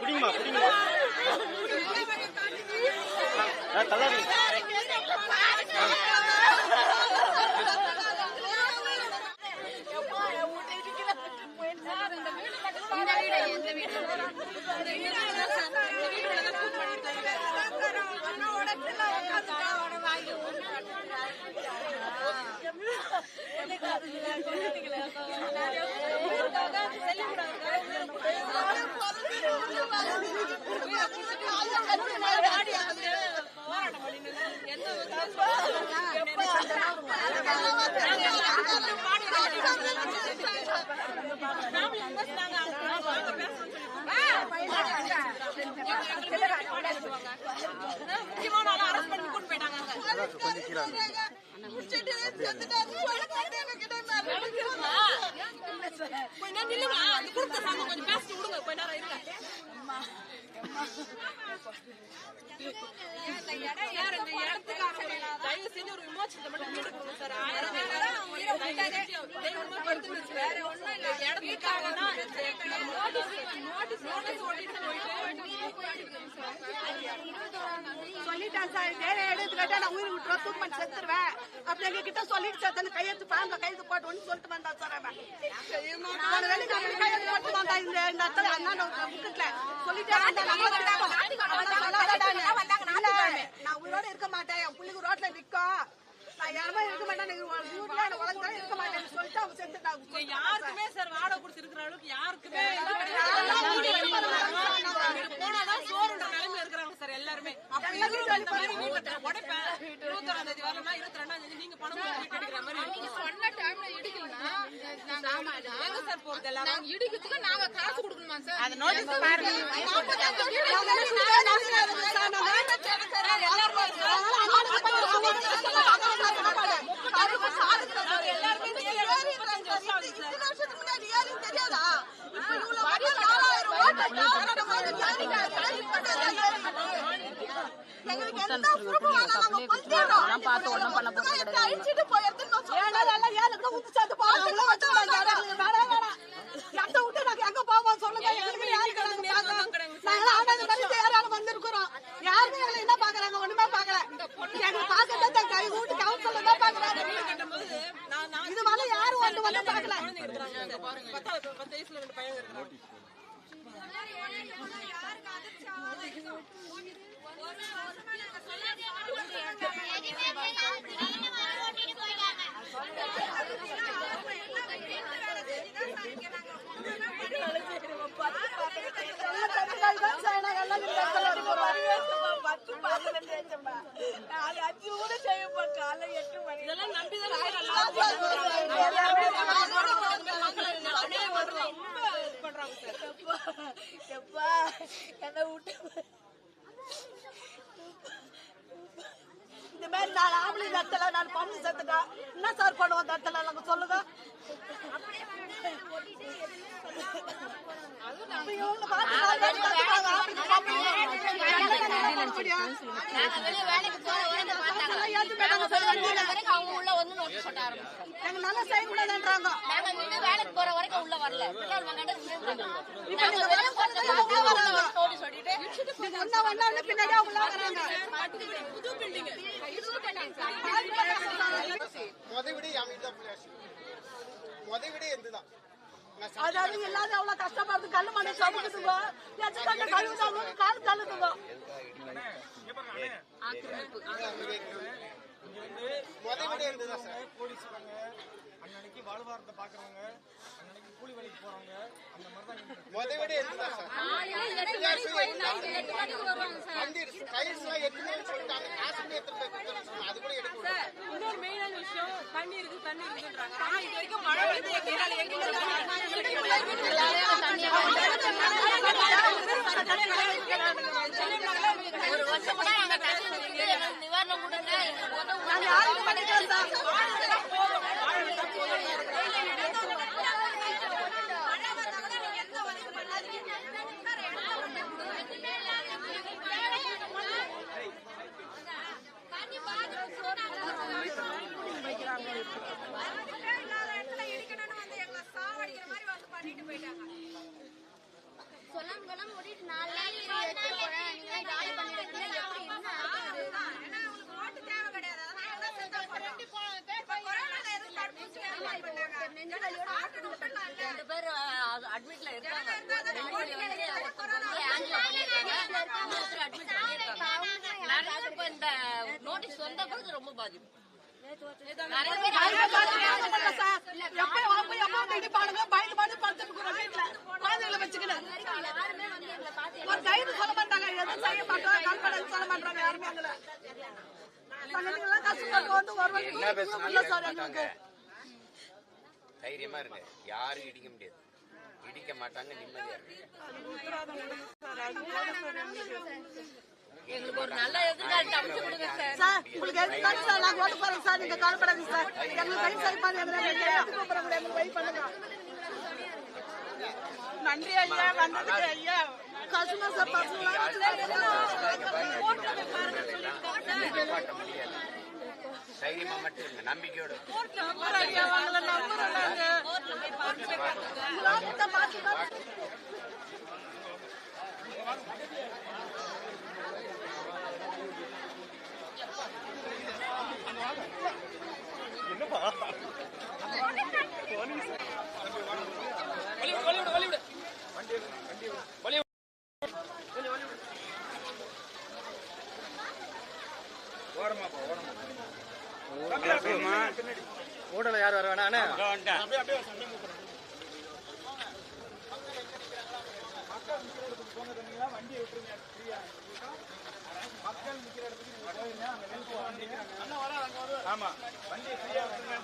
புடிங்கம்மா தள்ளாதீங்க. சொல்லிட்டேன் சார், எடுத்துக்கிட்டா நான் உயிர் விட்டுருவேன், தூக்கு பண்ணி செத்துருவேன் அப்படி எங்க கிட்ட சொல்லிட்டு சேர்த்து கையெழுத்து பாம்புல கையெழுத்து போட்டு சொல்லிட்டு வந்தா சார். கையெழுத்து போட்டு வந்தா இந்த இடத்துல அண்ணா புக்கெட்ல சொல்லிட்டேன் நான் உயிரோட இருக்க மாட்டேன், என் பிள்ளைக்கு ரோட்ல நிக்கும், நான் யாருமே இருக்க மாட்டேன், வீட்டுல உலகத்தான் இருக்க மாட்டேன் சொல்லிட்டு அவங்க செத்துட்டாங்க. யாருக்குமே சார் வாடகை கொடுத்துருக்கிற அளவுக்கு யாருக்குமே போனாதான் சோறுன்ற நிலைமை இருக்கிறாங்க சார் எல்லாருமே. உடைப்பேன் 21ஆம் தேதி வரலன்னா 22ஆம் தேதி நீங்க பணம் எடுக்கிற மாதிரி சொன்ன டைம்ல இடிக்கலன்னா எங்க சார் போறது எல்லாரும் இடிக்கிறதுக்கு நாங்க காசு கொடுக்கணுமா சார்? அந்த நோட்டீஸ் பாருங்க. வந்திருக்கிறோம் யாருமே என்ன பாக்குறாங்க? ஒண்ணுமே பாக்கல. எங்க பாக்கதான் கை கூட்டு கவுன்சில் தான் பாக்குறாங்க. இது மாதிரி யாரும் வந்து வந்து பாக்கல. 10 வயசுல 2 பையன் இருக்கிறாங்க. இந்த மாதிரி 4 ஆம்பளை இடத்துல 4 பொண்ணு சேர்த்துட்டா என்ன சார் பண்ணுவோம்? அந்த இடத்துல நாங்க சொல்லுங்க. நல்லா செய்யக்கூடாதுன்றாங்க. வேலைக்கு போற வரைக்கும் உள்ள வரல. பின்னாடி உள்ள வராங்க. அதாவது எல்லாரும் அவ்வளவு கஷ்டப்படுறது கல்லு மண்ணை சமைக்குதுங்க, கழுவுதாங்க, கால் தள்ளுதுங்க. அன்னைக்கு வாழ்வாரத்தை பாக்குறவங்க, அன்னைக்கு கூலி வேலைக்கு போறவங்க, அந்த மாதிரி இன்னொரு மெயினான விஷயம் தண்ணி இருக்குன்றாங்க. ஆனா இது வரைக்கும் மழை வந்து ஒரு வருஷம் நிவாரணம் கொடுங்க. சொல்லாம ஓடிட்டு 4 அட்மிட்ல இருக்காங்க. ஆங்கிலோ பண்ணிருக்காங்க, அட்மிட் பண்ணிருக்காங்க. நிறைய பேர் இப்ப இந்த நோட்டீஸ் வந்த பிறகு ரொம்ப பாதிப்பு. நிறைய பேர் குழந்தைகளை வச்சுக்கிட்டு ஒரு கைது சொல்ல மாட்டாங்க, எதுவும் செய்ய மாட்டோம், கல்பனை சொல்ல மாட்டாங்க யாருமே. அதுல கஷ்டப்பட்டு வந்து ஒரு வருஷம் தைரியமா இருக்கு, யாரும் இடிக்க முடியாது, இடிக்க மாட்டாங்க, நிம்மதியா இருக்கு. எங்களுக்கு ஒரு நல்ல எதிர்காலத்தை அமைச்சு கொடுங்க சார். சார் உங்களுக்கு எதுக்காக சார் நாங்க ஓட்டு போறோம் சார், நீங்க கவலைப்படாதீங்க சார். எங்களுக்கு கை சரி பண்ணி எங்களுக்கு வெயிட் பண்ணுங்க. நன்றி ஐயா, வந்ததுக்கு ஐயா. கஷ்டமா சார், பசங்க தைரியமா மட்டும் இல்ல, நம்பிக்கையோட ஓடல யார் வர வேணா வண்டியை விட்டுருங்க, மக்கள் நிக்கிற இடத்துக்கு ஆமா வண்டியை ஃப்ரீயா விட்டுருங்க.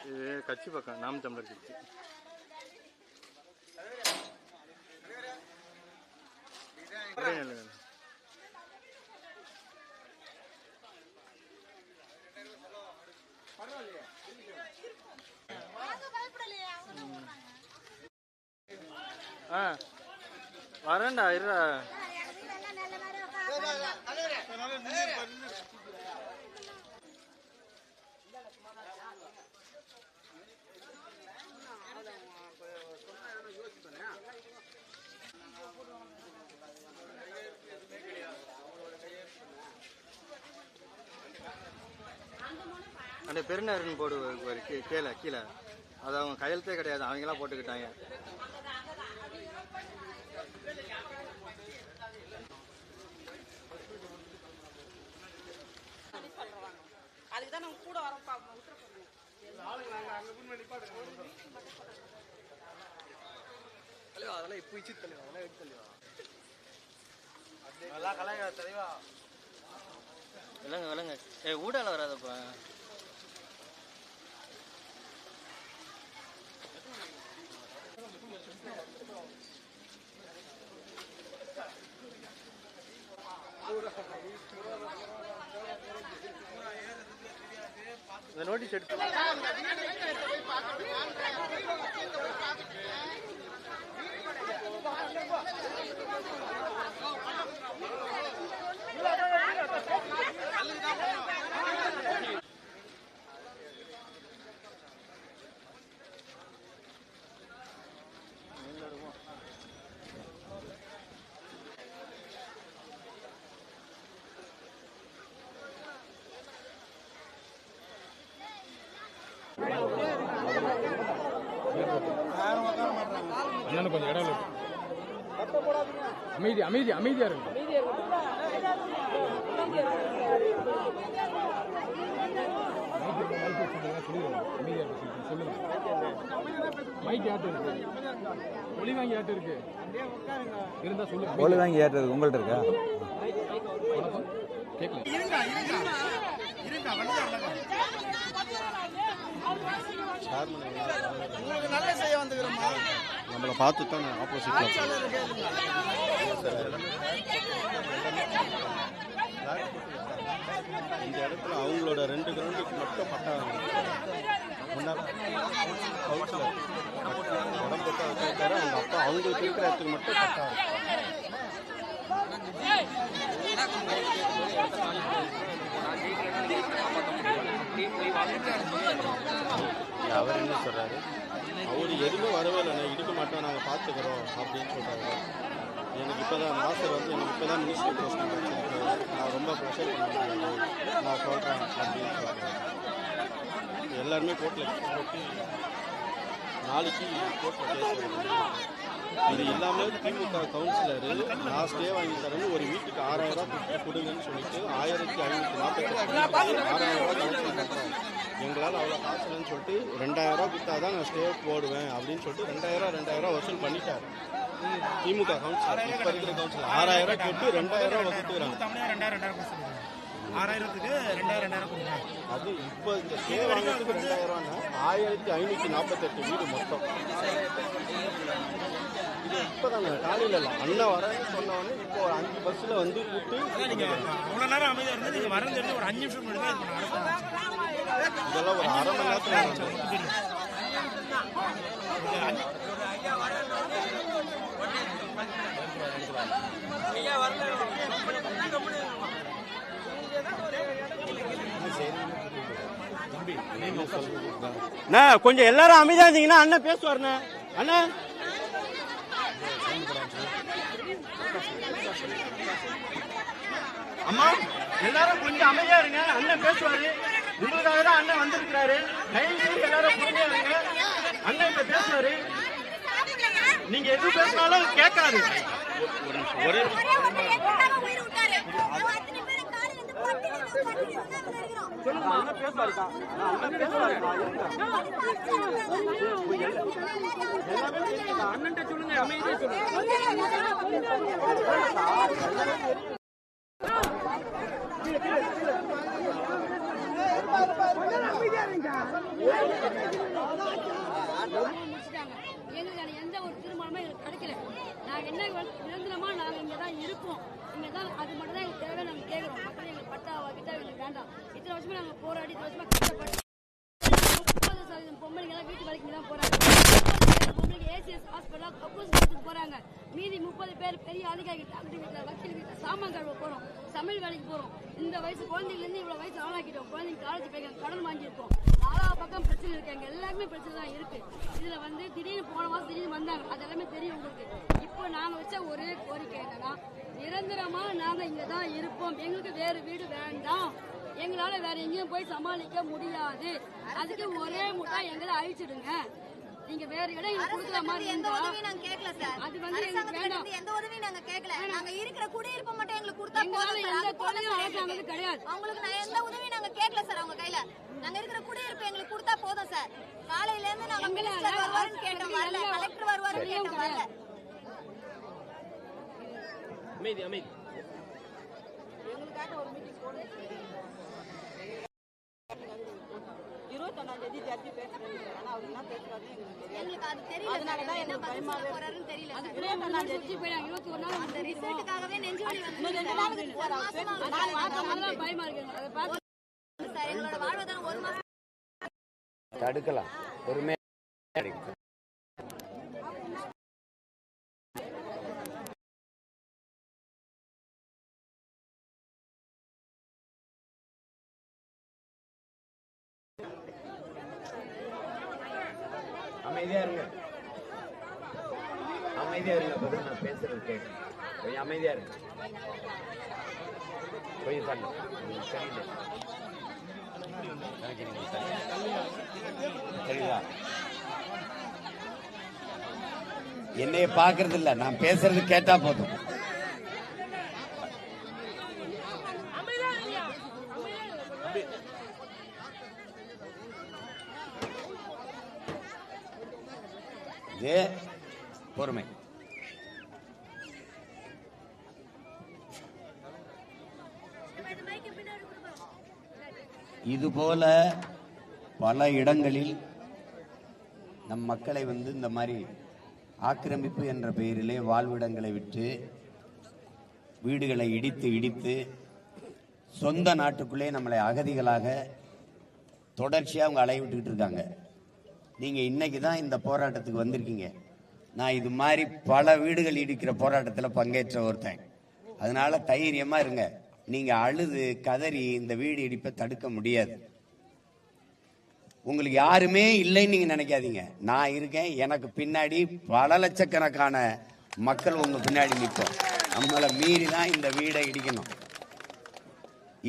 இது கட்சி பக்கம் நாம் தமிழர் கட்சி. வரேன்டா இருடா. அந்த பெருநருன்னு போடு கீழே கீழே, அது அவங்க கையெழுத்தே கிடையாது, அவங்களாம் போட்டுக்கிட்டாங்க. அதுக்குதான் நம்ம கூட வரோம். அதெல்லாம் இப்போ இச்சு தலைவா, அதெல்லாம் எடுத்து தலைவா, அதெல்லாம் கலைஞ தலைவா. விலங்கு விலங்கு ஊடால வராதப்பா. இந்த நோட்டீஸ் எடுத்து கொஞ்சம் இடம் அமைதி அமைதி அமைதியா இருக்கு. சொல்லுங்க, மைக் யார்ட்டு இருக்கு, ஒளி வாங்கி யார்ட்டு இருக்கு இருந்தா சொல்லுங்க. ஒளி வாங்கி ஏற்றுறது உங்கள்கிட்ட இருக்கா? கேட்கல. நல்ல செய்ய வந்துக்கிறோமா, நம்மளை பார்த்து தான் ஆப்போசிட்ல இந்த இடத்துல அவங்களோட 2 கிரவுண்டுக்கு மட்டும் பட்டா முன்னாடி கவுன்சிலர் உடம்பு போட்டு வச்சிருக்காரு. அவங்க அப்பா அவங்களுக்கு இருக்கிற இடத்துக்கு மட்டும் பட்டா அவர் என்ன சொல்றாரு, அவர் எதுவுமே வரவே இல்லைண்ணே, இடிக்க மாட்டோம், நாங்கள் பார்த்துக்கிறோம் அப்படின்னு சொல்றாரு. எனக்கு இப்போதான் நாசர் வந்து எனக்கு இப்போதான் மினிஸ்டர் போஸ்ட் கிடைச்சிருக்கு, நான் ரொம்ப ப்ரெஷர் பண்ண முடியாது, நான் சொல்கிறேன் அப்படின்னு சொல்கிறேன். எல்லாருமே கோர்ட்டில் போட்டு நாளைக்கு கோர்ட்டில் கேஸ் வருது. இது இல்லாமல் திமுக கவுன்சிலரு நான் ஸ்டே வாங்கி தரேன்னு ஒரு வீட்டுக்கு 6000 ரூபா கொடுங்கன்னு சொல்லிட்டு 1548 6000 ரூபா கலெக்ஷன் பண்ணுறாங்க. எங்களால் அவ்வளோ காசு இல்லைன்னு சொல்லிட்டு 2000 ரூபா கொடுத்தா தான் நான் ஸ்டே போடுவேன் அப்படின்னு சொல்லிட்டு 2000 வசூல் பண்ணிட்டாரு திமுக கவுன்சிலர். இப்போ இருக்கிற கவுன்சிலர் 6000 கேட்டு 2000 வசூத்துறாங்க. 6000க்கு 2000 கொடுங்க. அது இப்போ இந்த ஸ்டே வாங்கிறதுக்கு 2000 1548 வீடு மொத்தம். இது இப்போதாங்க காலையில் இல்லை, அண்ணன் வரேன்னு சொன்னவொடனே இப்போ ஒரு 5 பஸ்ஸில் வந்து கூப்பிட்டு அவ்வளோ நேரம் அமைதியாக இருந்து நீங்கள் வரேன்னு தெரிஞ்சு ஒரு 5 நிமிஷம் முன்னாடி இதெல்லாம் ஒரு அரை மணி நேரத்தில் நடந்தது. கொஞ்சம் எல்லாரும் அமைதியா இருந்தீங்கன்னா அண்ணன் பேசுவாருண்ணே. அண்ணா அம்மா எல்லாரும் கொஞ்சம் அமைதியா இருங்க, அண்ணன் பேசுவாரு. உங்களுக்காக தான் அண்ணன் வந்திருக்கிறாரு. எல்லாரும் பொறுமையா இருங்க, அண்ணன் இப்ப பேசுவாரு. நீங்க எது பேசினாலும் கேட்காது. ஒரே அண்ணன் பேசுவாருக்கா, அண்ணன் பேசுவாருக்கா. அண்ணன் சொல்லுங்க, அமைதியா சொல்லுங்க. எங்களுக்கான எந்த ஒரு தீர்மானமும் எங்களுக்கு கிடைக்கல. நாங்கள் என்ன நிரந்தரமா நாங்கள் இங்கே தான் இருப்போம், இங்கே தான், அது மட்டும் தான் எங்களுக்கு தேவை. நாங்கள் கேட்குறோம், மக்கள் எங்களுக்கு பட்டா கிட்ட எங்களுக்கு வேண்டாம். இத்தனை வருஷமா நாங்கள் போராடி, இத்தனை வருஷமா கஷ்டப்பட்டு 30% பொம்பளைங்கெல்லாம் வீட்டு வேலைக்கு தான் போறாங்க. பொம்பளைங்க ஏசிஎஸ் ஹாஸ்பிட்டல் கப்பூஸ் போறாங்க. மீதி 30 பேர் பெரிய அதிகாரி டாக்டர் வீட்டில், வக்கீல் வீட்டில் சாமான் கழுவ போறோம், சமையல் வேலைக்கு போறோம். இந்த வயசு குழந்தைங்கலேருந்து இவ்வளோ வயசு ஆளாக்கிட்டோம். குழந்தைங்க காலேஜ் போய் கடன் வாங்கியிருக்கோம். 4 பக்கம் பிரச்சனை இருக்கு, எங்க எல்லாருமே பிரச்சனை தான் இருக்கு. இதுல வந்து திடீர்னு போன மாசம் திடீர்னு வந்தாங்க, அது எல்லாமே தெரியும் உங்களுக்கு. இப்போ நாங்க வச்ச ஒரே கோரிக்கை என்னன்னா, நிரந்தரமா நாங்க இங்க தான் இருப்போம், எங்களுக்கு வேறு வீடு வேண்டாம், எங்களால வேற எங்கேயும் போய் சமாளிக்க முடியாது. அதுக்கு ஒரே முட்டா எங்களை அழிச்சிடுங்க. நீங்க வேற இடம் எங்களுக்கு கொடுக்குற மாதிரி எந்த உதவியும் நாங்க கேட்கல சார். அது வந்து எங்களுக்கு வேண்டாம். எந்த உதவியும் நாங்க கேட்கல. நாங்க இருக்கிற குடியிருப்பு மட்டும் எங்களுக்கு கொடுத்தா போதும். எந்த தொழிலும் அரசாங்கம் கிடையாது. அவங்களுக்கு நான் எந்த உதவியும் நாங்க கேட்கல சார். அவங்க கையில நாங்க இருக்கிற குடியிருப்பு எங்களுக்கு கொடுத்தா போதும் சார். காலையில இருந்து நாங்க மினிஸ்டர் வருவாருன்னு கேட்டோம், வரல. கலெக்டர் வருவாருன்னு கேட்டோம், வரல. அமைதி அமைதி. எங்களுக்காக ஒரு மீட்டிங் போடுங்க. 21ஆம் தேதி ஜட்ஜி பேசுறாரு. ஆனா அவர் என்ன பேசுறாருன்னு எங்களுக்கு அது தெரியல. அதனாலதான் என்ன பதில் சொல்ல போறாருன்னு தெரியல. அது 21ஆம் தேதி போயிடாங்க. 21 நாள் அந்த ரிசல்ட்டுக்காகவே நெஞ்சு வலி வந்து இன்னும் 2 நாளுக்கு போறாரு. பயமா இருக்கு. அதை பார்த்து சார் எங்களோட வாழ்வாதாரம் 1 மாசம் தடுக்கலாம். பொறுமையா அமைதியா இருங்க, அமைதியா இருங்க. அப்பதான் நான் பேசுறது கேட்கும். கொஞ்சம் அமைதியா இருங்க. கொஞ்சம் தள்ளு. சரிங்களா? என்னைய பாக்குறது இல்ல, நான் பேசுறது கேட்டா போதும். இதே பொறுமை. இதுபோல பல இடங்களில் நம் மக்களை இந்த மாதிரி ஆக்கிரமிப்பு என்ற பெயரிலே வாழ்விடங்களை விட்டு வீடுகளை இடித்து சொந்த நாட்டுக்குள்ளே நம்மளை அகதிகளாக தொடர்ச்சியாக அவங்க அலைய விட்டுக்கிட்டு இருக்காங்க. நீங்கள் இன்னைக்கு தான் இந்த போராட்டத்துக்கு வந்திருக்கீங்க. நான் இது மாதிரி பல வீடுகள் இடிக்கிற போராட்டத்தில் பங்கேற்ற ஒருத்தன். அதனால தைரியமா இருங்க. நீங்க அழுது கதறி இந்த வீடு இடிப்பை தடுக்க முடியாது. உங்களுக்கு யாருமே இல்லைன்னு நீங்க நினைக்காதீங்க. நான் இருக்கேன். எனக்கு பின்னாடி பல லட்சக்கணக்கான மக்கள் உங்க பின்னாடி நிற்போம். நம்மளை மீறி தான் இந்த வீடை இடிக்கணும்.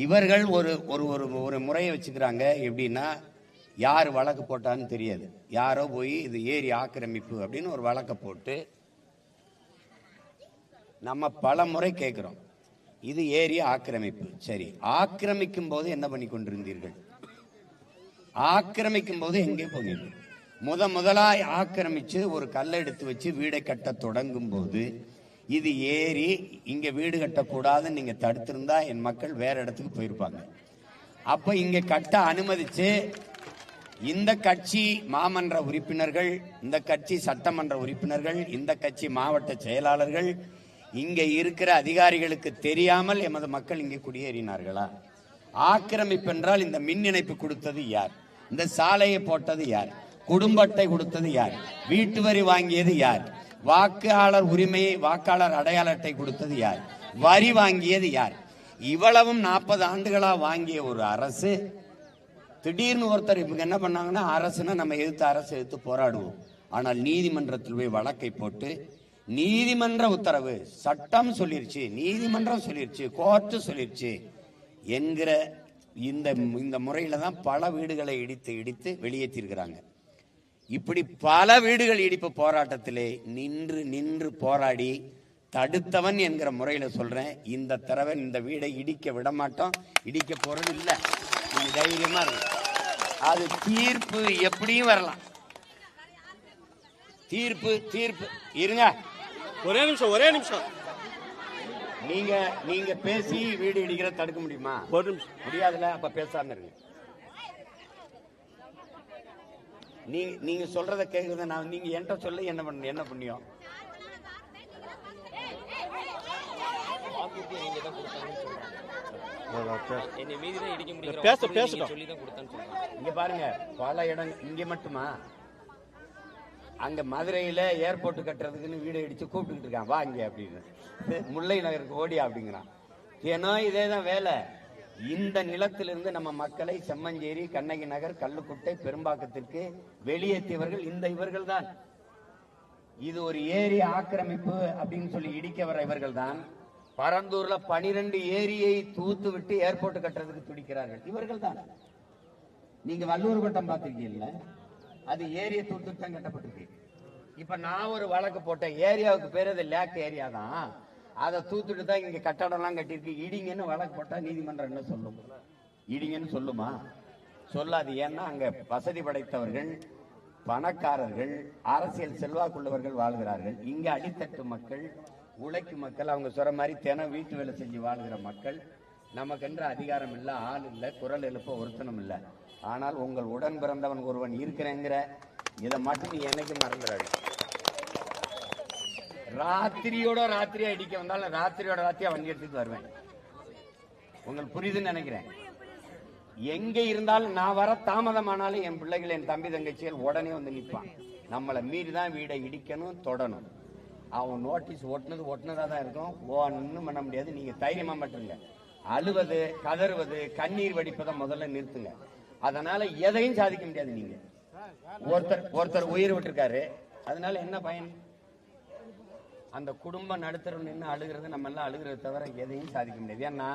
இவர்கள் ஒரு ஒரு ஒரு முறையை வச்சுக்கிறாங்க. எப்படின்னா, யார் வழக்கு போட்டான்னு தெரியாது. யாரோ போய் இது ஏரி ஆக்கிரமிப்பு அப்படின்னு ஒரு வழக்கை போட்டு நம்ம பல முறை கேட்கிறோம், இது ஏரி ஆக்கிரமிப்பு. சரி, ஆக்கிரமிக்கும் போது என்ன பண்ணி கொண்டிருந்தீர்கள்? ஆக்கிரமிக்கும் போது எங்கே போனீர்கள்? முதலாய் ஆக்கிரமிச்சு ஒரு கல்லை எடுத்து வச்சு வீடை கட்ட தொடங்கும் போது இது ஏரி, இங்க வீடு கட்டக்கூடாதுன்னு நீங்க தடுத்திருந்தா என் மக்கள் வேற இடத்துக்கு போயிருப்பாங்க. அப்ப இங்க கட்ட அனுமதிச்சு இந்த கட்சி மாமன்ற உறுப்பினர்கள், இந்த கட்சி சட்டமன்ற உறுப்பினர்கள், இந்த கட்சி மாவட்ட செயலாளர்கள், இங்க இருக்கிற அதிகாரிகளுக்கு தெரியாமல் எமது மக்கள் இங்கே குடியேறினார்களா? ஆக்கிரமிப்பு என்றால் இந்த மின் இணைப்பு கொடுத்தது யார்? இந்த சாலையை போட்டது யார்? குடும்ப அட்டை கொடுத்தது யார்? வீட்டு வரி வாங்கியது யார்? வாக்காளர் உரிமையை, வாக்காளர் அடையாள அட்டை கொடுத்தது யார்? வரி வாங்கியது யார்? இவ்வளவும் 40 ஆண்டுகளா வாங்கிய ஒரு அரசு திடீர்னு ஒருத்தர் இவங்க என்ன பண்ணாங்கன்னா, அரசுனா நம்ம அரசு எதிர்த்து போராடுவோம். ஆனால் நீதிமன்றத்தில் போய் வழக்கை போட்டு நீதிமன்ற உத்தரவு, சட்டம் சொல்லிருச்சு, நீதிமன்றம் சொல்லிருச்சு, கோர்ட்டு சொல்லிருச்சு என்கிற இந்த முறையில தான் பல வீடுகளை இடித்து வெளியேற்றிருக்கிறாங்க. இப்படி பல வீடுகள் இடிப்பு போராட்டத்திலே நின்று போராடி தடுத்தவன் என்கிற முறையில சொல்றேன். இந்த தடவை இந்த வீடை இடிக்க விட மாட்டோம், இடிக்க போறது இல்ல. நீங்க தைரியமா இருக்கு. அது தீர்ப்பு எப்படியும் வரலாம். தீர்ப்பு இருங்க, ஒரே நிமிஷம். நீங்க பேசி வீடு இடிக்கிற தடுக்க முடியுமா? ஒரு நிமிஷம் முடியாதுல. அப்ப பேசாம இருங்க. நீங்க சொல்றத கேக்குறத நான், நீங்க என்கிட்ட சொல்ல என்ன புண்ணியம்? இங்க பாருங்க, பல இடம் இங்க மட்டுமா, அங்க மதுரையில ஏர்போர்ட் கட்டுறதுக்குன்னு வீடு இடிச்சு கூப்பிட்டு இருக்கான், வா இங்க அப்படின்னு. முல்லை நகருக்கு ஓடியா அப்படிங்கிறான். ஏன்னா இதேதான் வேலை. இந்த நிலத்திலிருந்து நம்ம மக்களை செம்மஞ்சேரி, கண்ணகி நகர், கல்லுக்குட்டை, பெரும்பாக்கத்திற்கு வெளியேற்றியவர்கள் இவர்கள் தான். இது ஒரு ஏரி ஆக்கிரமிப்பு அப்படின்னு சொல்லி இடிக்க வர இவர்கள் தான். பரந்தூர்ல 12 ஏரியை தூத்து விட்டு ஏர்போர்ட் கட்டுறதுக்கு துடிக்கிறார்கள் இவர்கள் தான். நீங்க வல்லூர் வட்டம் பார்த்திருக்கீங்கல்ல, அது ஏரியை தூத்து தான் கட்டப்பட்டிருக்கு. இப்ப நான் ஒரு வழக்கு போட்டேன், ஏரியாவுக்கு பேர் அது லேக் ஏரியா தான், அதை தூத்துட்டு தான் இங்க கட்டடம் எல்லாம் கட்டிருக்கு, இடிங்கன்னு வழக்கு போட்டா நீதிமன்றம் என்ன சொல்லும்? இடிங்கன்னு சொல்லுமா? சொல்லாது. ஏன்னா அங்க வசதி படைத்தவர்கள், பணக்காரர்கள், அரசியல் செல்வாக்குள்ளவர்கள் வாழ்கிறார்கள். இங்க அடித்தட்டு மக்கள், உழைக்கும் மக்கள், அவங்க சொல்ற மாதிரி தினம் வீட்டு வேலை செஞ்சு வாழ்கிற மக்கள். நமக்கென்ற அதிகாரம் இல்ல, ஆள் இல்ல, குரல் எழுப்ப ஒருத்தனும் இல்ல. ஆனால் உங்கள் உடன் பிறந்தவன் ஒருவன் இருக்கிறேங்கிற இதை மட்டும் நீ என்னைக்கு மறந்துடாது. ராத்திரியா இடிக்க வந்தாலும் ராத்திரியோட ராத்திரியா வண்டி எடுத்துட்டு வருவேன். உங்களுக்கு புரியுதுன்னு நினைக்கிறேன். எங்க இருந்தாலும் நான் வர தாமதமானாலும் என் பிள்ளைகள், என் தம்பி தங்கச்சிகள் உடனே வந்து நிற்பான். நம்மளை மீறி தான் வீடை இடிக்கணும், தொடணும். அவன் நோட்டீஸ் ஒட்டினதா தான் இருக்கும். ஒன்னும் பண்ண முடியாது. நீங்க தைரியமா மட்டுங்க. அழுவது, கதறுவது, கண்ணீர் வடிப்பதை முதல்ல நிறுத்துங்க. அதனால எதையும் சாதிக்க முடியாது. நீங்க ஒருத்தர் உயிர் விட்டுருக்காரு, அதனால என்ன பயன்? அந்த குடும்பம் நடுத்தர நின்று அழுகிறது, நம்ம எல்லாம் அழுகிறத தவிர எதையும் சாதிக்க முடியாது. ஏன்னா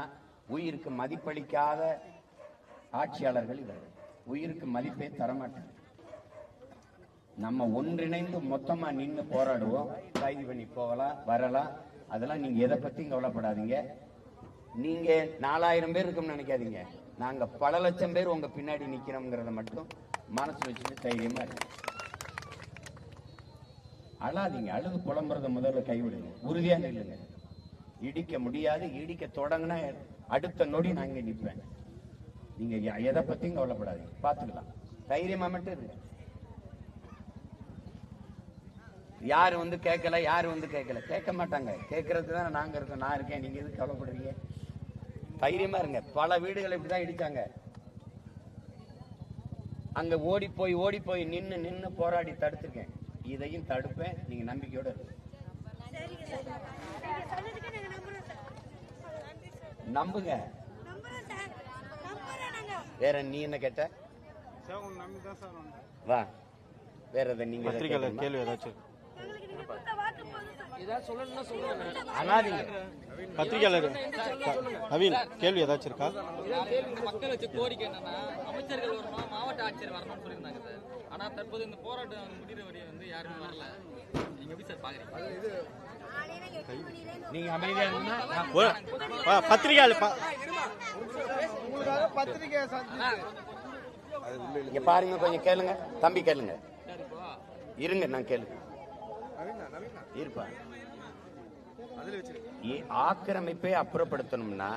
உயிருக்கு மதிப்பளிக்காத ஆட்சியாளர்கள் இவர்கள். உயிருக்கு மதிப்பே தரமாட்டாங்க. நம்ம ஒன்றிணைந்து மொத்தமா நின்று போராடுவோம். கைது பண்ணி போகலாம், வரலாம். அதெல்லாம் நீங்க எதை பத்தியும் கவலைப்படாதீங்க. நீங்க 4000 பேர் இருக்கும்னு நினைக்காதீங்க. நாங்க பல லட்சம் பேர் உங்க பின்னாடி நிக்கிறோம்ங்கிறத மட்டும் மனசு வச்சுட்டு தைரியமா இருக்கு. அழாதீங்க. அழுது புலம்புறத முதல்ல கைவிடுங்க. உறுதியா நில்லுங்க. இடிக்க முடியாது. இடிக்க தொடங்கினா அடுத்த நொடி நான் இங்க நிற்பேன். நீங்க எதை பத்தியும் கவலைப்படாதீங்க, பாத்துக்கலாம். தைரியமா மட்டும் இருங்க. யாரு வந்து கேட்கல, கேட்க மாட்டாங்க. கேட்கறதுக்கு தான் நாங்க இருக்கோம், நான் இருக்கேன். நீங்க எதுக்கு கவலைப்படுறீங்க? தைரியமா இருங்க. பல வீடுகளை இப்படிதான் இடிச்சாங்க. அங்க ஓடி போய் நின்னு போராடி தடுத்துருக்கேன். இதையும் தடுப்பேன். நீங்க நம்பிக்கையோட நம்புங்க. வேற நீ என்ன கேட்ட? வா, வேற எதை நீங்க பத்திரிகையாளர் கேள்வி ஏதாச்சும் அனாதீங்க. பத்திரிகையாளர் நவீன் கேள்வி ஏதாச்சும் இருக்கா? மக்கள் வச்ச கோரிக்கை என்னன்னா அமைச்சர்கள் வரணும், மாவட்ட ஆட்சியர் வரணும்னு சொல்லியிருந்தாங்க சார். ஆனா தற்போது இந்த போராட்டம் முடிகிற வரையும் வந்து யாருமே வரல. நீங்க எப்படி சார் பாக்குறீங்க? நீங்க அமைதியா இருந்தா பத்திரிகையாளர் இங்க பாருங்க, கொஞ்சம் கேளுங்க தம்பி, கேளுங்க. இருங்க, நான் கேளுங்க. இருப்பா. ஆக்கிரமிப்பை அப்புறப்படுத்தணும்னா,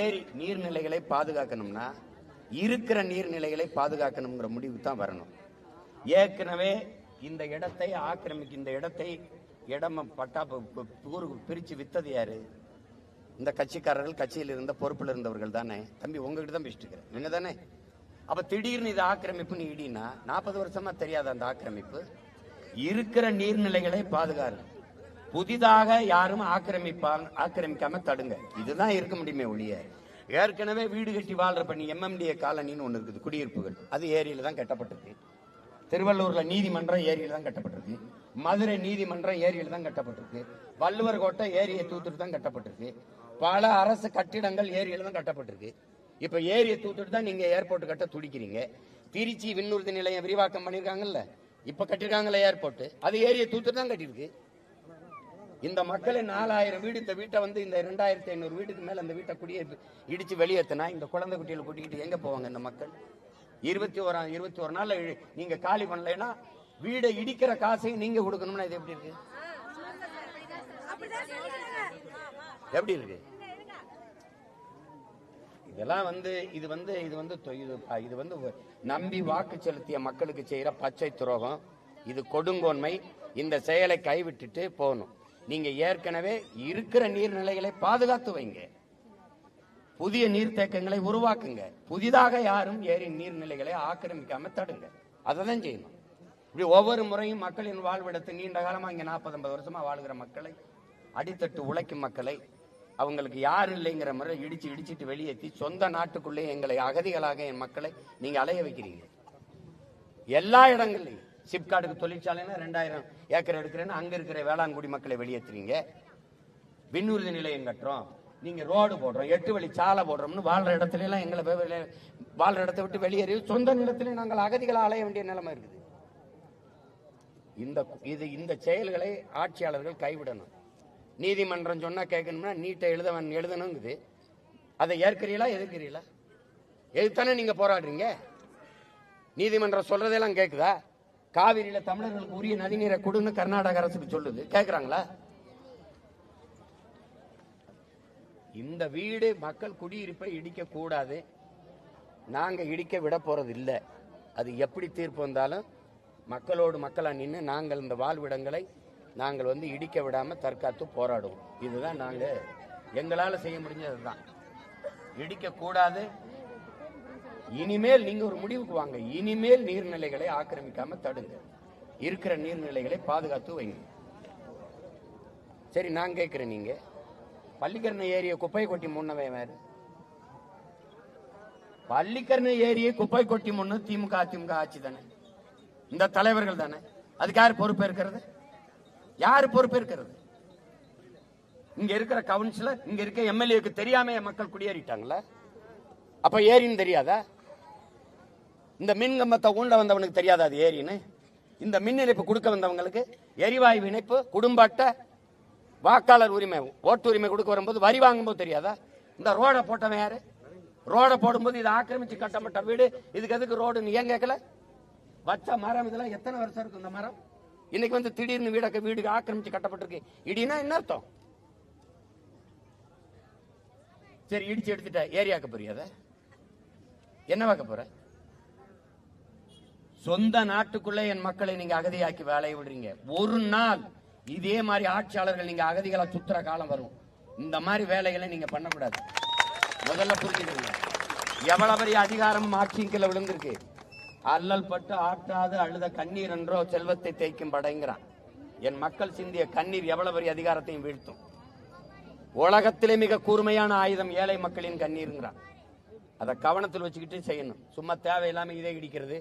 ஏரி நீர்நிலைகளை பாதுகாக்கணும்னா, இருக்கிற நீர்நிலைகளை பாதுகாக்கணுங்கிற முடிவு தான் வரணும். ஏற்கனவே இந்த இடத்தை ஆக்கிரமிக்க, இந்த இடத்தை இடம பட்டா ஊருக்கு பிரிச்சு வித்தது யாரு? இந்த கட்சிக்காரர்கள், கட்சியில் இருந்த பொறுப்பில் இருந்தவர்கள் தானே. தம்பி உங்ககிட்ட தான் பேசிட்டு இருக்கிறேன், நீங்க தானே. அப்ப திடீர்னு இது ஆக்கிரமிப்புன்னு இடினா 40 வருஷமா தெரியாத அந்த ஆக்கிரமிப்பு. இருக்கிற நீர்நிலைகளை பாதுகாரு, புதிதாக யாரும் ஆக்கிரமிக்காம தடுங்க. இதுதான் இருக்க முடியுமே ஒழிய, ஏற்கனவே வீடு கட்டி வாழ்ற பண்ணி MMDA காலனின்னு ஒண்ணு இருக்குது, குடியிருப்புகள், அது ஏரியில தான் கட்டப்பட்டிருக்கு. திருவள்ளூர்ல நீதிமன்றம் ஏரியில தான் கட்டப்பட்டிருக்கு. மதுரை நீதிமன்றம் ஏரியில தான் கட்டப்பட்டிருக்கு. வள்ளுவர் கோட்டை ஏரியை தூத்துட்டு தான் கட்டப்பட்டிருக்கு. பல அரசு கட்டிடங்கள் ஏரியில தான் கட்டப்பட்டிருக்கு. இப்ப ஏரியை தூத்துட்டு தான் நீங்க ஏர்போர்ட் கட்ட துடிக்கிறீங்க. திருச்சி விண்ணூர்தி நிலையம் விரிவாக்கம் பண்ணிருக்காங்கல்ல, இப்ப கட்டிருக்காங்கல்ல ஏர்போர்ட், அது ஏரியை தூத்துட்டு தான் கட்டிருக்கு. இந்த மக்களை 4000 வீடு, இந்த வீட்டை வந்து இந்த 2500 வீட்டுக்கு மேல அந்த வீட்டை குடியே இடிச்சு வெளியேற்றினா இந்த குழந்தை குட்டிகளை கூட்டிக்கிட்டு எங்க போவாங்க இந்த மக்கள்? 21 நாள்ல நீங்க காலி பண்ணலைன்னா வீடை இடிக்கிற காசையும் நீங்க கொடுக்கணும்னா இது எப்படி இருக்கு? எப்படி இருக்கு? இதெல்லாம் வந்து இது வந்து நம்பி வாக்கு செலுத்திய மக்களுக்கு செய்யற பச்சை துரோகம், இது கொடுங்கோன்மை. இந்த செயலை கைவிட்டுட்டு போகணும். நீங்க ஏற்கனவே இருக்கிற நீர்நிலைகளை பாதுகாத்து வைங்க, புதிய நீர்த்தேக்கங்களை உருவாக்குங்க, புதிதாக யாரும் ஏரி நீர்நிலைகளை ஆக்கிரமிக்காம தடுங்க. அதைதான் செய்யணும். இப்படி ஒவ்வொரு முறையும் மக்களின் வாழ்விடத்தை நீண்ட காலமா இங்க 40-50 வருஷமா வாழ்கிற மக்களை, அடித்தட்டு உழைக்கும் மக்களை, அவங்களுக்கு யாரும் இல்லைங்கிற முறை இடிச்சிட்டு வெளியேற்றி சொந்த நாட்டுக்குள்ளே எங்களை அகதிகளாக என் மக்களை நீங்க அலைய வைக்கிறீங்க. எல்லா இடங்கள்லையும் சிப்காட்டுக்கு தொழிற்சாலைன்னா 2000 ஏக்கர் எடுக்கிறேன்னு அங்க இருக்கிற வேளாண்குடி மக்களை வெளியேற்றுறீங்க. விண்ணூர்தி நிலையம் கட்டுறோம், நீங்க ரோடு போடுறோம், 8 வழி சாலை போடுறோம்னு வாழ்ற இடத்துல எல்லாம் எங்களை வாழ்ற இடத்தை விட்டு வெளியேறி சொந்த நிலத்திலே நாங்கள் அகதிகளை அலைய வேண்டிய நிலைமை இருக்குது. இந்த செயல்களை ஆட்சியாளர்கள் கைவிடணும். நீதிமன்றம் சொன்னா கேட்கணும்னா நீட்டை எழுதணுங்குது. அதை ஏற்கிறீங்களா எதிர்க்கிறீங்களா? எதுத்தானே நீங்க போராடுறீங்க? நீதிமன்றம் சொல்றதெல்லாம் கேக்குதா? காவிரியில தமிழர்களுக்கு உரிய நதிநீரை கொடுன்னு கர்நாடக அரசுக்கு சொல்லுது, கேட்கறாங்களா? இந்த வீடு மக்கள் குடியிருப்பை இடிக்க கூடாது, நாங்க இடிக்க விட போறது இல்லை. அது எப்படி தீர்ப்பு வந்தாலும் மக்களோடு மக்களா நின்று நாங்கள் இந்த வாழ்விடங்களை நாங்கள் வந்து இடிக்க விடாம தற்காத்து போராடுவோம். இதுதான் நாங்க எங்களால செய்ய முடிஞ்சது தான். இடிக்க கூடாது. இனிமேல் நீங்க ஒரு முடிவுக்கு வாங்க. இனிமேல் நீர்நிலைகளை ஆக்கிரமிக்காம தடுங்க, இருக்கிற நீர்நிலைகளை பாதுகாத்து வைங்க. சரி, நான் கேட்கிறேன், நீங்க பள்ளிக்கரணை ஏரியை குப்பை கொட்டி முன்னவே வேறு, பள்ளிக்கரணை ஏரியை குப்பை கொட்டி முன்னு திமுக அதிமுக ஆட்சி தானே, இந்த தலைவர்கள் தானே. அதுக்கு யார் பொறுப்பேற்கிறது? யாரு பொறுப்பேற்கிறது? இங்க இருக்கிற கவுன்சிலர், இங்க இருக்க MLAக்கு தெரியாம மக்கள் குடியேறிட்டாங்களா? அப்ப ஏரின்னு தெரியாதா? இந்த மின் கம்பத்தை ஊண்ட வந்தவனுக்கு தெரியாதா அது ஏரின்னு? இந்த மின் இணைப்பு கொடுக்க வந்தவங்களுக்கு எரிவாயு இணைப்பு, குடும்ப அட்டை, வாக்காளர் உரிமை, ஓட்டு உரிமை கொடுக்க வரும்போது வரி வாங்கும்போது தெரியாதா? இந்த ரோடை போட்டவன் யாரு? ரோடை போடும்போது இது ஆக்கிரமிச்சு கட்டப்பட்ட வீடு, இதுக்கு எதுக்கு ரோடுன்னு ஏன் கேட்கல? வச்ச மரம் இதெல்லாம் எத்தனை வருஷம் இருக்கு இந்த மரம்? இன்னைக்கு வந்து திடீர்னு வீடு ஆக்கிரமிச்சு கட்டப்பட்டிருக்கு. இடினா என்ன அர்த்தம்? சரி, இடிச்சு எடுத்துட்ட ஏரியாக்க போறியாத என்ன வாக்க போற? சொந்த நாட்டுக்குள்ள என் மக்களை நீங்க அகதியாக்கி வேலையை விடுறீங்க. ஒரு நாள் இதே மாதிரி ஆட்சியாளர்கள் நீங்க அகதிகளா சுத்துற காலம் வரும். இந்த மாதிரி வேலைகளை நீங்க பண்ணக்கூடாது. முதல்ல புரிஞ்சுக்கீங்க. எவ்வளவு பெரிய அதிகாரம் ஆட்சியின் கீழே விழுந்திருக்கு. அல்லல் பட்டு ஆற்றாது அழுத கண்ணீர் என்றோ செல்வத்தை தேய்க்கும் படைங்கிறான். என் மக்கள் சிந்திய கண்ணீர் எவ்வளவு பெரிய அதிகாரத்தையும் வீழ்த்தும். உலகத்திலே மிக கூர்மையான ஆயுதம் ஏழை மக்களின் கண்ணீருங்கிறான். அதை கவனத்தில் வச்சுக்கிட்டு செய்யணும். சும்மா தேவையில்லாம இதை இடிக்கிறது.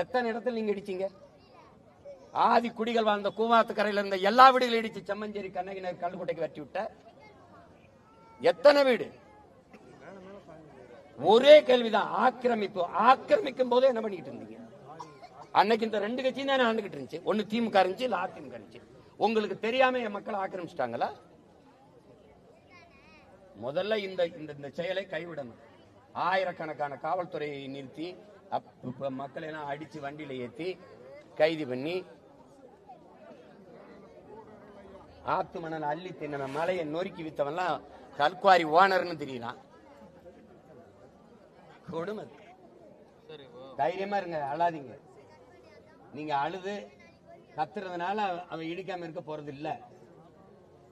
எத்தனை இடத்துல நீங்க இடிச்சீங்க? ஆதி குடிகள் வாழ்ந்த கூவாத்து கரையில இருந்த எல்லா வீடுகளும் இடிச்சு செம்மஞ்சேரி கண்ணகினர் கல்லுக்கோட்டைக்கு வெட்டி விட்ட எத்தனை வீடு? ஒரே கேள்விதான், ஆக்கிரமிப்பு. ஆக்கிரமிக்கும் போதே என்ன பண்ணிட்டு இருந்தீங்க? அன்னைக்கு இந்த ரெண்டு கட்சியும் தான் ஆண்டுகிட்டு இருந்துச்சு. ஒன்னு திமுக இருந்துச்சு, இல்ல அதிமுக இருந்துச்சு. உங்களுக்கு தெரியாம என் மக்களை ஆக்கிரமிச்சிட்டாங்களா? முதல்ல இந்த செயலை கைவிடணும். ஆயிரக்கணக்கான காவல்துறையை நிறுத்தி மக்களை எல்லாம் அடிச்சு வண்டியில ஏத்தி கைது பண்ணி ஆத்து மணல் அள்ளி தின்ன மலையை நொறுக்கி வித்தவெல்லாம் கல்குவாரி ஓனர்னு தெரியலாம். கொடுமை. தைரியமா இருங்க, அழாதீங்க. நீங்க அழுது கத்துறதுனால அவன் இடிக்காம இருக்க போறது இல்ல.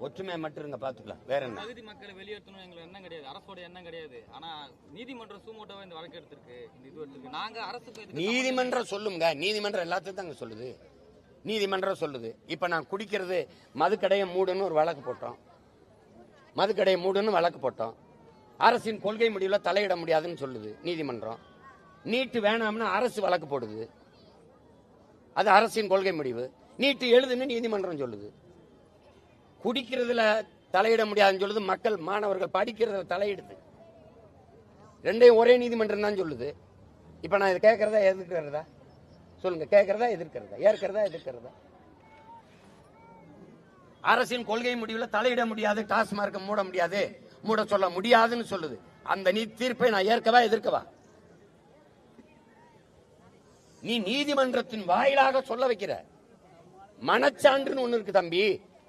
ஒற்றுமையை மட்டும் இருங்க, பாத்துக்கலாம். வேற என்ன? பகுதி மக்களை வெளியேற்றணும் எங்களுக்கு எண்ணம் கிடையாது, அரசோட எண்ணம் கிடையாது. ஆனா நீதிமன்றம் சூமோட்டோவா இந்த வழக்கு எடுத்திருக்கு, இந்த இது எடுத்திருக்கு. நாங்க அரசுக்கு நீதிமன்றம் சொல்லுங்க, நீதிமன்றம் எல்லாத்தையும் தாங்க சொல்லுது. நீதிமன்றம் சொல்லுது. இப்ப நான் குடிக்கிறது மதுக்கடையை மூடணும் ஒரு வழக்கு போட்டோம். மதுக்கடையை மூடணும் வழக்கு போட்டோம். அரசின் கொள்கை முடிவுல தலையிட முடியாதுன்னு சொல்லுது நீதிமன்றம். நீட்டு வேணாம்னு அரசு வழக்கு போடுது. அது அரசின் கொள்கை முடிவு. நீட்டு எழுதுன்னு நீதிமன்றம் சொல்லுது. குடிக்கிறதுல தலையிட முடியாதுன்னு சொல்லுது. மக்கள் மாணவர்கள் படிக்கிறதுல தலையிடுது. ரெண்டையும் ஒரே நீதிமன்றம் தான் சொல்லுது. இப்ப நான் இதை கேட்கறதா எதிர்க்கிறதா? சொல்லுங்க, கேட்கறதா எதிர்க்கிறதா? ஏற்கிறதா எதிர்க்கிறதா? அரசின் கொள்கை முடிவுல தலையிட முடியாது, டாஸ்மார்க்க மூட முடியாது, மூட சொல்ல முடியாதுன்னு சொல்லுது. அந்த தீர்ப்பை நான் ஏற்கவா எதிர்க்கவா? நீ நீதிமன்றத்தின் வாயிலாக சொல்ல வைக்கிற. மனச்சான்றுன்னு ஒண்ணு இருக்கு தம்பி.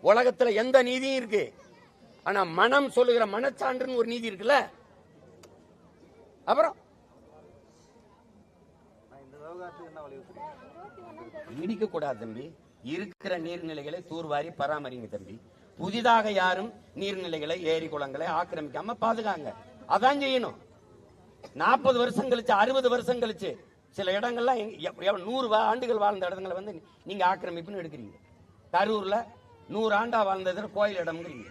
உலகத்துல எந்த நீதியும் இருக்கு. ஆனா மனம் சொல்லுகிற மனச்சான்றுன்னு ஒரு நீதி இருக்குல்ல. அப்புறம் இடிக்க கூடாது தம்பி. இருக்கிற நீர்நிலைகளை தூர்வாரி பராமரிங்க தம்பி. புதிதாக யாரும் நீர்நிலைகளை, ஏரி குளங்களை ஆக்கிரமிக்காம பாதுகாங்க. அதான் செய்யணும். 40 வருஷம் கழிச்சு, 60 வருஷம் கழிச்சு சில இடங்கள்லாம் 100 ஆண்டுகள் வாழ்ந்த இடங்களை வந்து நீங்க ஆக்கிரமிப்புன்னு எடுக்கிறீங்க. கரூர்ல 100 ஆண்டா வாழ்ந்ததுல கோயில் இடம்ங்கிறீங்க.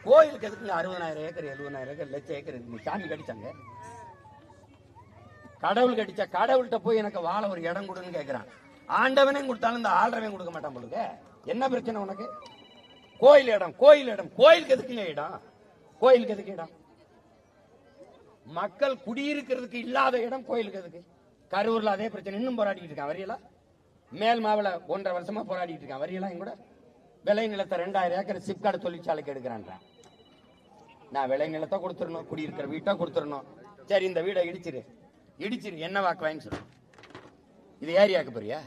கோயிலுக்கு எதுக்கு 60,000 ஏக்கர் 70,000 ஏக்கர் லட்சம் ஏக்கர் சாமி கடிச்சாங்க? கடவுள் கடிச்ச கடவுள்கிட்ட போய் எனக்கு வாழ ஒரு இடம் கொடுன்னு கேட்கிறான். ஆண்டவனே கொடுத்தாலும் இந்த ஆள்றவன் கொடுக்க மாட்டான் போலுங்க. என்ன பிரச்சனை உனக்கு? கோயில் இடம், கோயில் இடம். கோயிலுக்கு எதுக்குங்க இடம்? கோயிலுக்கு எதுக்கு இடம்? மக்கள் குடியிருக்கிறதுக்கு இல்லாத இடம் கோயிலுக்கு எதுக்கு? கரூர்ல அதே பிரச்சனை இன்னும் போராடிட்டு இருக்கான். வரியெல்லாம் மேல் மாவல 1.5 வருஷமா போராடிட்டு இருக்கான். வரியெல்லாம் கூட விளை நிலத்தை 2000 ஏக்கர் சிப்காட் தொழிற்சாலைக்கு எடுக்கிறான். நான் விளை நிலத்தை கொடுத்துடணும், குடியிருக்கிற வீட்டை கொடுத்துடணும். சரி, இந்த வீடை இடிச்சிரு என்ன வாக்கு வாங்கி சொல்லு. இது ஏரியாக்கு போறியா?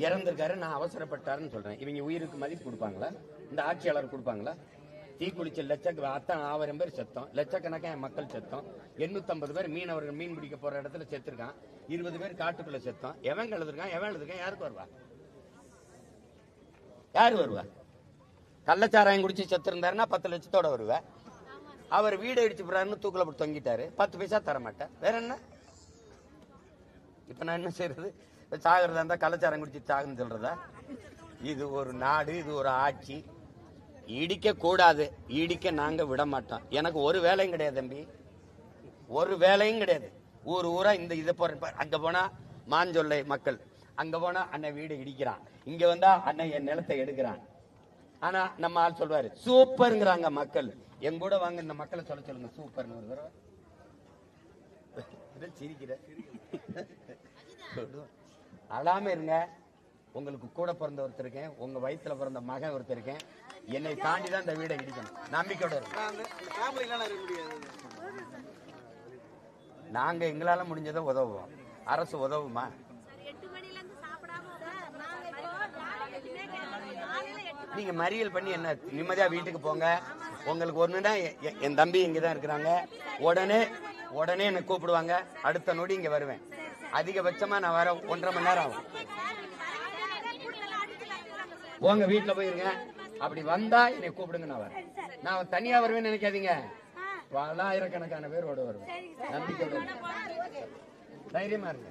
இறந்திருக்காரு, நான் அவசரப்பட்டாருன்னு சொல்றேன். இவங்க உயிருக்கு மதிப்பு கொடுப்பாங்களா? இந்த ஆட்சியாளர் கொடுப்பாங்களா? தீக்குளிச்ச அத்தனை 1000 பேர் செத்தோம், லட்சக்கணக்கான மக்கள் செத்தோம். 850 பேர் மீனவர்கள் மீன் பிடிக்க போற இடத்துல செத்துருக்கான். 20 பேர் காட்டுக்குள்ள செத்தோம். எவன் எழுதுருக்கான்? யாருக்கு வருவா? யாரு வருவா? கள்ளச்சாராயம் குடிச்சு செத்து இருந்தாருன்னா 10 லட்சத்தோட வருவா. அவர் வீடு அடிச்சு போறாருன்னு தூக்கில போட்டு தொங்கிட்டாரு, 10 பைசா தர மாட்டேன். வேற என்ன? இப்ப நான் என்ன செய்யறது? சாகிறதா இருந்தா கள்ளச்சாரம் குடிச்சு சாகுன்னு சொல்றதா? இது ஒரு நாடு, இது ஒரு ஆட்சி. இடிக்க கூடாது, இடிக்க நாங்க விட மாட்டோம். எனக்கு ஒரு வேலையும் கிடையாது தம்பி, ஒரு வேலையும் கிடையாது. ஊரா இந்த இதை போற. அங்க போனா மாஞ்சொல்லை மக்கள், அங்க போனா அண்ணன் வீடு இடிக்கிறான், இங்க வந்தா அண்ணன் என் நிலத்தை எடுக்கிறான். ஆனா நம்ம ஆள் சொல்வாரு சூப்பர்ங்கிறாங்க மக்கள். எங்க கூட வாங்க, இந்த மக்களை சொல்லுங்க சூப்பர்னு ஒரு தடவை. சிரிக்கிற அழாம இருங்க. உங்களுக்கு கூட பிறந்த ஒருத்தர் இருக்கேன், உங்க வயிற்றுல பிறந்த மகன் ஒருத்தர் இருக்கேன். என்னை தாண்டி தான் இந்த வீடை இடிக்கணும். நம்பிக்கையோட நாங்க எங்களால முடிஞ்சதை உதவுவோம். அரசு உதவுமா? நீங்க மறியல் பண்ணி என்ன நிம்மதியா வீட்டுக்கு போங்க. உங்களுக்கு ஒண்ணுன்னா என் தம்பி இங்கதான் இருக்கிறாங்க, உடனே என்ன கூப்பிடுவாங்க. அடுத்த நொடி இங்க வருவேன். அதிகபட்சமா நான் வர 1.5 மணி நேரம் ஆகும். போங்க, வீட்டுல போயிருங்க. அப்படி வந்தா என்னை கூப்பிடுங்க, நான் வரேன். நான் தனியா வருவேன்னு நினைக்காதீங்க, பல்லாயிரக்கணக்கான பேரோட வருவேன். நம்பிக்கையோட தைரியமா இருங்க.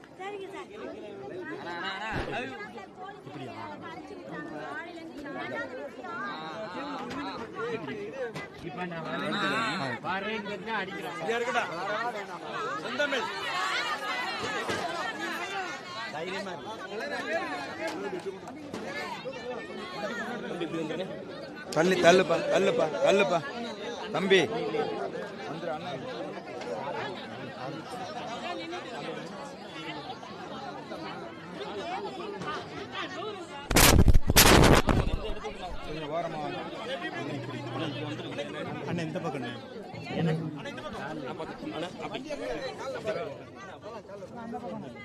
இப்ப நான் வரேன் அடிக்கிறேன். செந்தமிழ் தைரியமா தள்ளி தள்ளுப்பா தள்ளுப்பா தள்ளுப்பா தம்பி. கொஞ்சம் ஓரமா அண்ணன் இந்த பக்கம்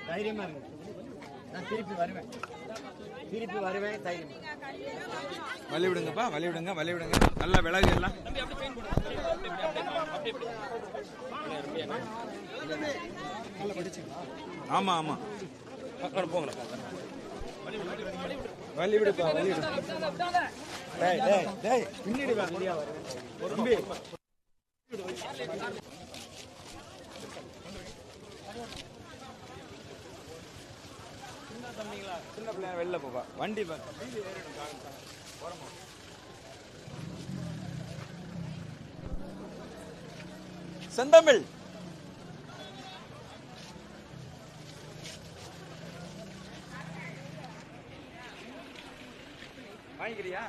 தைரியமா இருங்க. நான் திருப்பி வருவேன் தைரியம். வழி விடுங்கப்பா, வழி விடுங்க, வழி விடுங்க. நல்லா விலகு எல்லாம். ஆமா ஆமா போங்களா வழி விடுப்பா, வழி விடு. டேய் டேய் டேய் பின்னாடி வா. தம்பி சின்ன பிள்ளைங்க வெளில போப்பா. வண்டி செந்தமிழ் வாங்கிக்கிறியா?